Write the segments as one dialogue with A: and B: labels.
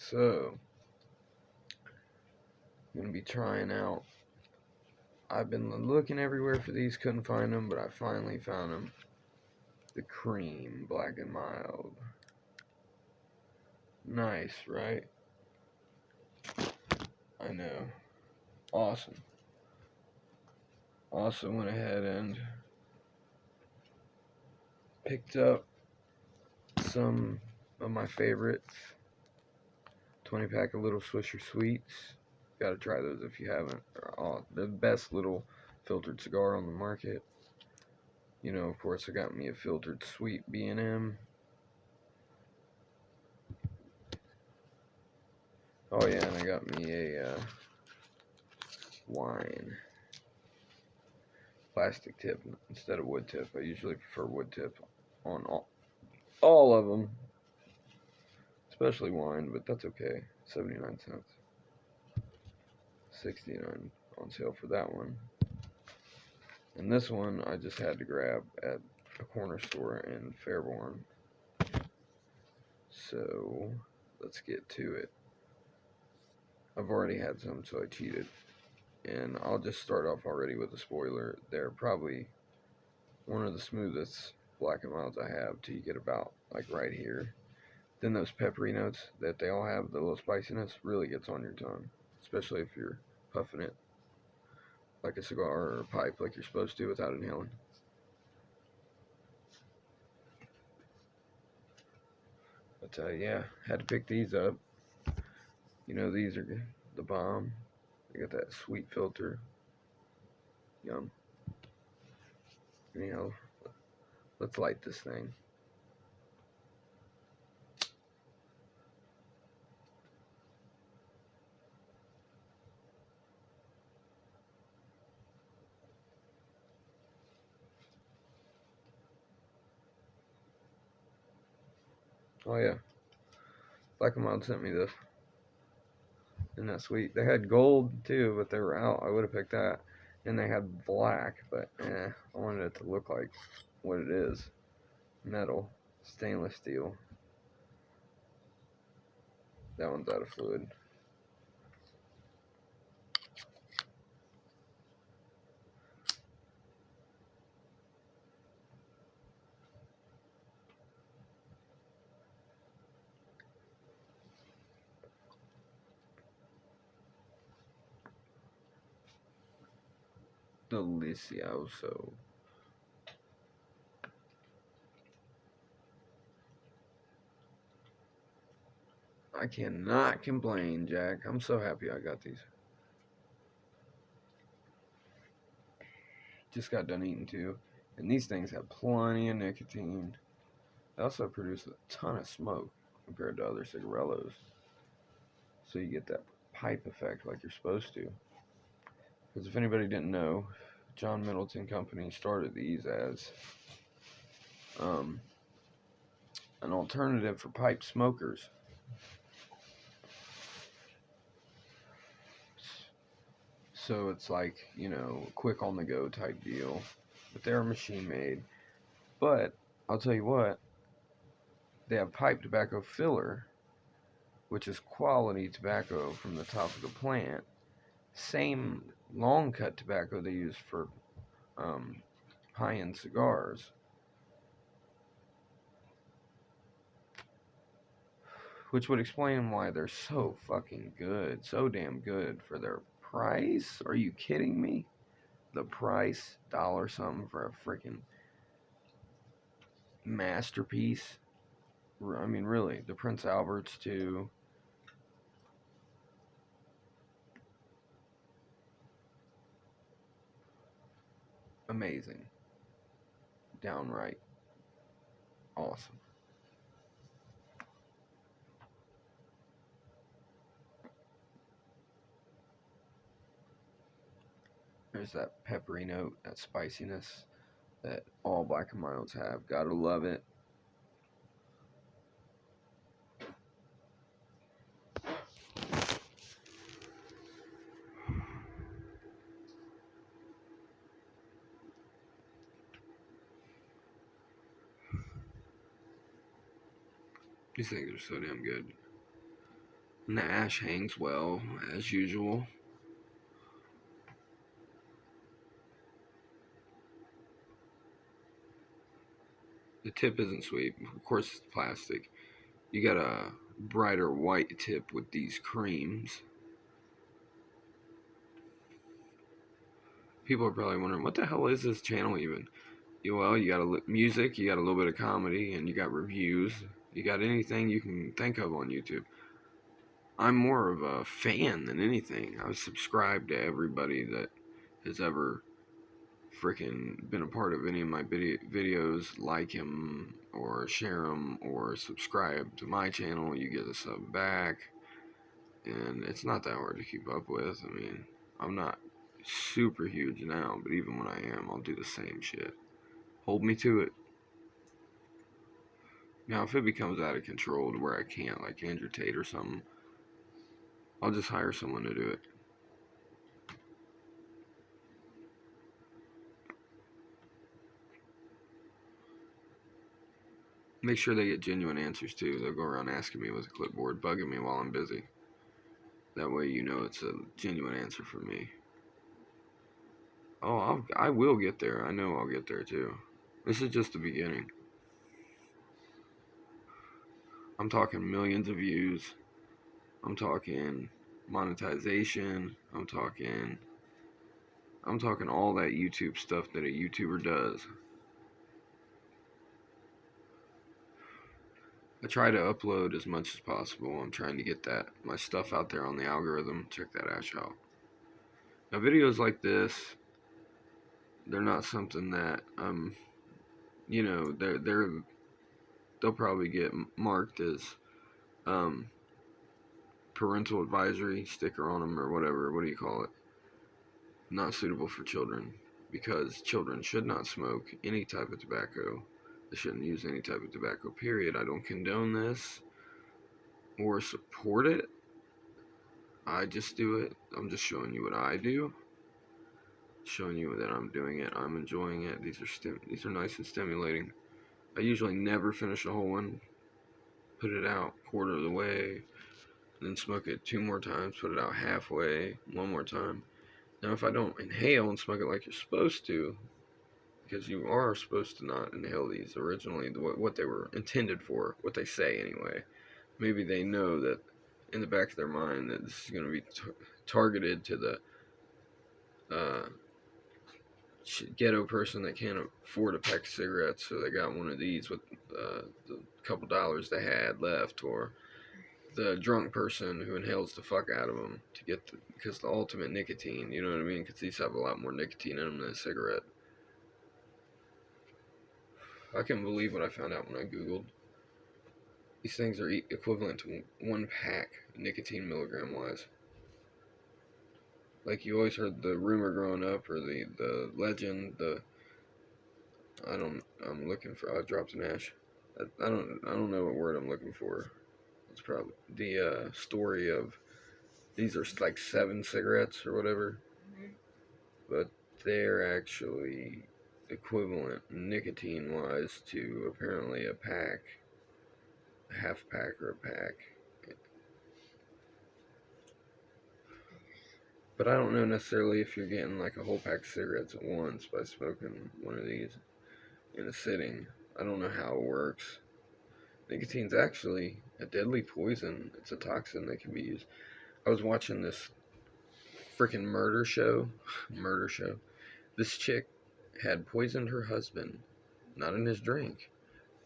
A: So, I'm going to be trying out. I've been looking everywhere for these, couldn't find them, but I finally found them. The Cream Black and Mild. Nice, right? I know. Awesome. Also went ahead and picked up some of my favorites. 20 pack of Little Swisher Sweets. Gotta try those if you haven't. They're the best little filtered cigar on the market. You know, of course, I got me a filtered sweet B&M. Oh yeah, and I got me a wine. Plastic tip instead of wood tip. I usually prefer wood tip on all of them. Especially wine, but that's okay. 79 cents. 69 on sale for that one. And this one I just had to grab at a corner store in Fairborn. So let's get to it. I've already had some, so I cheated. And I'll just start off already with a spoiler. They're probably one of the smoothest Black and Milds I have till you get about like right here. Then those peppery notes that they all have, the little spiciness, really gets on your tongue. Especially if you're puffing it like a cigar or a pipe like you're supposed to without inhaling. But yeah, had to pick these up. You know, these are the bomb. They got that sweet filter. Yum. Anyhow, let's light this thing. Oh yeah, Black and Mild sent me this. Isn't that sweet? They had gold too, but they were out. I would have picked that. And they had black, but I wanted it to look like what it is. Metal. Stainless steel. That one's out of fluid. Delicioso. I cannot complain, Jack. I'm so happy I got these. Just got done eating too. And these things have plenty of nicotine. They also produce a ton of smoke compared to other cigarillos. So you get that pipe effect like you're supposed to. Because if anybody didn't know, John Middleton Company started these as an alternative for pipe smokers. So it's like, you know, quick on the go type deal. But they're machine made. But I'll tell you what, they have pipe tobacco filler, which is quality tobacco from the top of the plant. Same long cut tobacco they use for high-end cigars. Which would explain why they're so fucking good. So damn good for their price. Are you kidding me? The price, dollar something for a freaking masterpiece. I mean, really, the Prince Alberts too. Amazing. Downright awesome. There's that peppery note, that spiciness that all Black and Milds have. Gotta love it. These things are so damn good. And the ash hangs well, as usual. The tip isn't sweet. Of course, it's plastic. You got a brighter white tip with these creams. People are probably wondering, what the hell is this channel even? Well, you got music, you got a little bit of comedy, and you got reviews. You got anything you can think of on YouTube. I'm more of a fan than anything. I subscribe to everybody that has ever freaking been a part of any of my videos. Like him, or share them, or subscribe to my channel. You get a sub back. And it's not that hard to keep up with. I mean, I'm not super huge now, but even when I am, I'll do the same shit. Hold me to it. Now, if it becomes out of control to where I can't, like Andrew Tate or something, I'll just hire someone to do it. Make sure they get genuine answers too. They'll go around asking me with a clipboard, bugging me while I'm busy. That way you know it's a genuine answer for me. Oh, I will get there. I know I'll get there too. This is just the beginning. I'm talking millions of views. I'm talking monetization. I'm talking all that YouTube stuff that a YouTuber does. I try to upload as much as possible. I'm trying to get my stuff out there on the algorithm. Check that ash out. Now, videos like this, they're not something that you know, they'll probably get marked as parental advisory sticker on them or whatever. What do you call it? Not suitable for children, because children should not smoke any type of tobacco. They shouldn't use any type of tobacco, period. I don't condone this or support it. I just do it. I'm just showing you what I do. Showing you that I'm doing it. I'm enjoying it. These are nice and stimulating. I usually never finish a whole one. Put it out quarter of the way, then smoke it 2 more times. Put it out halfway, 1 more time. Now, if I don't inhale and smoke it like you're supposed to, because you are supposed to not inhale these originally, what they were intended for, what they say anyway. Maybe they know that in the back of their mind that this is going to be targeted to the ghetto person that can't afford a pack of cigarettes, so they got one of these with the couple dollars they had left, or the drunk person who inhales the fuck out of them to get because the ultimate nicotine, you know what I mean? Because these have a lot more nicotine in them than a cigarette. I can't believe what I found out when I googled. These things are equivalent to 1 pack, nicotine milligram wise. Like, you always heard the rumor growing up, or the legend, I dropped an ash. I don't know what word I'm looking for. It's probably the story of, these are like 7 cigarettes or whatever, but they're actually equivalent nicotine wise to apparently a pack, a half pack or a pack. But I don't know necessarily if you're getting like a whole pack of cigarettes at once by smoking one of these in a sitting. I don't know how it works. Nicotine's actually a deadly poison. It's a toxin that can be used. I was watching this freaking murder show. This chick had poisoned her husband, not in his drink,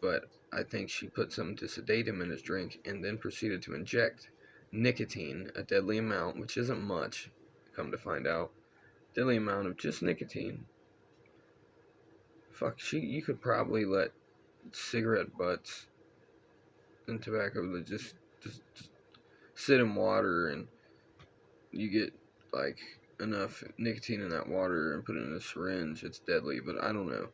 A: but I think she put something to sedate him in his drink and then proceeded to inject nicotine, a deadly amount, which isn't much, come to find out. Deadly amount of just nicotine. Fuck, you could probably let cigarette butts and tobacco that just sit in water, and you get like enough nicotine in that water and put it in a syringe. It's deadly, but I don't know.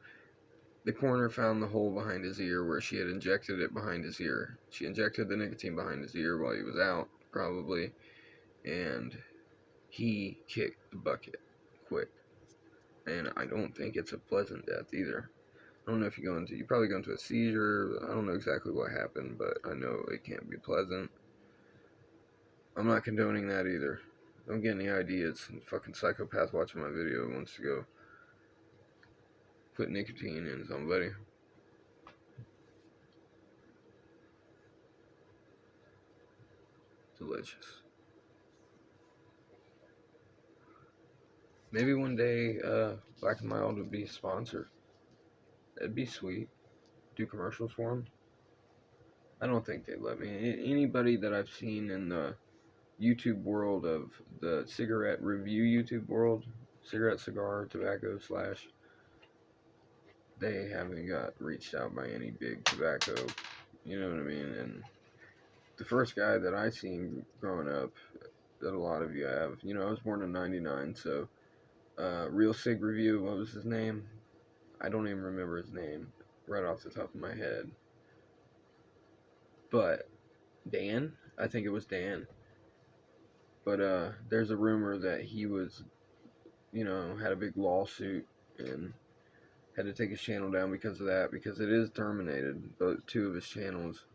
A: The coroner found the hole behind his ear where she had injected it behind his ear. She injected the nicotine behind his ear while he was out, probably, and he kicked the bucket quick. And I don't think it's a pleasant death either. I don't know if you probably go into a seizure. I don't know exactly what happened, but I know it can't be pleasant. I'm not condoning that either. Don't get any ideas. Some fucking psychopath watching my video wants to go put nicotine in somebody. Delicious. Maybe one day, Black and Mild would be a sponsor. That'd be sweet. Do commercials for them. I don't think they'd let me. Anybody that I've seen in the YouTube world of the cigarette review YouTube world, cigarette, cigar, tobacco slash, they haven't got reached out by any big tobacco, you know what I mean? And the first guy that I seen growing up, that a lot of you have, you know, I was born in 99, so, Real Sig Review, what was his name? I don't even remember his name right off the top of my head. But, Dan? I think it was Dan. But, there's a rumor that he was, you know, had a big lawsuit and had to take his channel down because of that, because it is terminated, but 2 of his channels.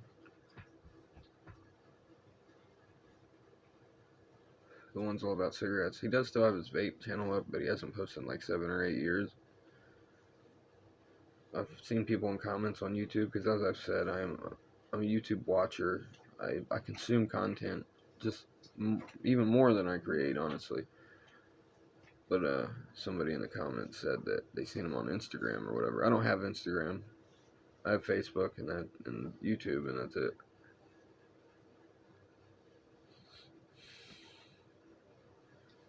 A: The one's all about cigarettes. He does still have his vape channel up, but he hasn't posted in like 7 or 8 years. I've seen people in comments on YouTube, because as I've said, I'm a YouTube watcher. I consume content just even more than I create, honestly. But somebody in the comments said that they seen him on Instagram or whatever. I don't have Instagram. I have Facebook and YouTube, and that's it.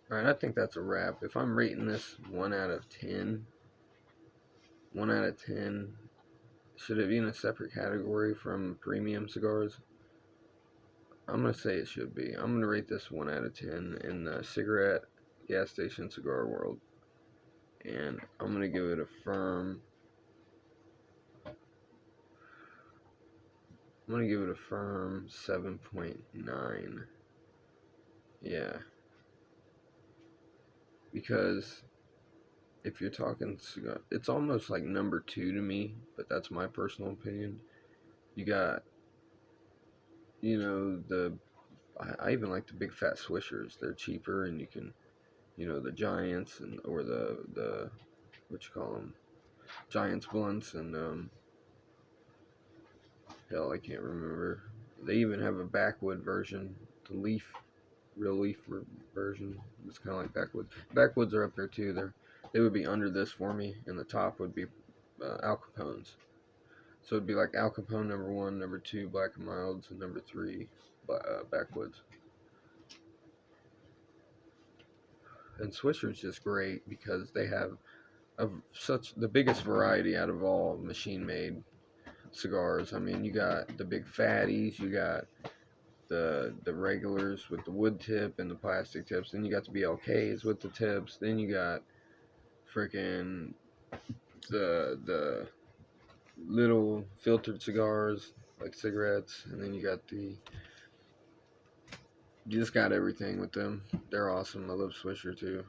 A: Alright, I think that's a wrap. If I'm rating this 1 out of 10, 1 out of 10, should it be in a separate category from premium cigars? I'm going to say it should be. I'm going to rate this 1 out of 10 in the cigarette gas station cigar world. And I'm going to give it a firm... I'm going to give it a firm 7.9. Yeah. Because if you're talking cigar, it's almost like number 2 to me, but that's my personal opinion. You got, you know, I even like the big fat swishers. They're cheaper, and you can, you know, the Giants and or the what you call them, Giants blunts, and hell, I can't remember. They even have a backwood version, the real leaf version. It's kind of like backwoods. Backwoods are up there too. They would be under this for me, and the top would be Al Capone's. So it'd be like Al Capone number 1, number 2 Black and Milds, and number 3 Backwoods. And Swisher's just great because they have such the biggest variety out of all machine-made cigars. I mean, you got the big fatties, you got the regulars with the wood tip and the plastic tips, then you got the BLKs with the tips, then you got freaking the little filtered cigars like cigarettes, and then you just got everything with them. They're awesome. I love Swisher too.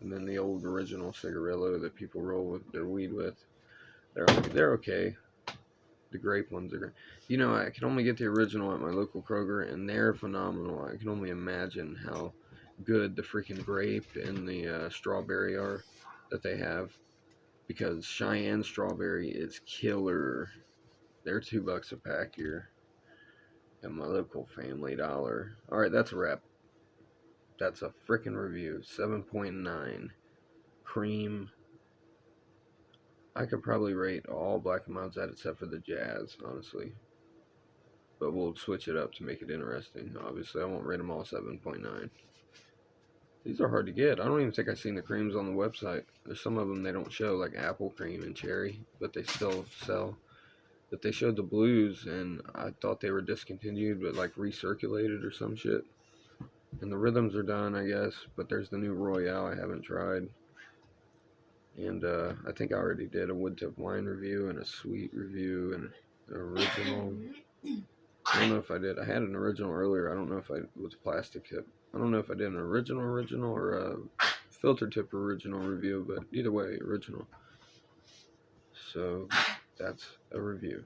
A: And then the old original cigarillo that people roll with their weed with. They're okay. The grape ones are great. You know, I can only get the original at my local Kroger, and they're phenomenal. I can only imagine how good the freaking grape and the strawberry are that they have, because Cheyenne strawberry is killer. They're $2 a pack here at my local Family Dollar. Alright, that's a wrap. That's a freaking review. 7.9. Cream. I could probably rate all Black and Milds out except for the Jazz, honestly. But we'll switch it up to make it interesting. Obviously, I won't rate them all 7.9. These are hard to get. I don't even think I've seen the creams on the website. There's some of them they don't show, like apple cream and cherry, but they still sell. But they showed the blues, and I thought they were discontinued, but like recirculated or some shit. And the rhythms are done, I guess, but there's the new Royale I haven't tried. And I think I already did a wood tip wine review and a sweet review and an original. I don't know if I did. I had an original earlier. I don't know if I was plastic tip. I don't know if I did an original or a filter tip original review, but either way, original. So that's a review.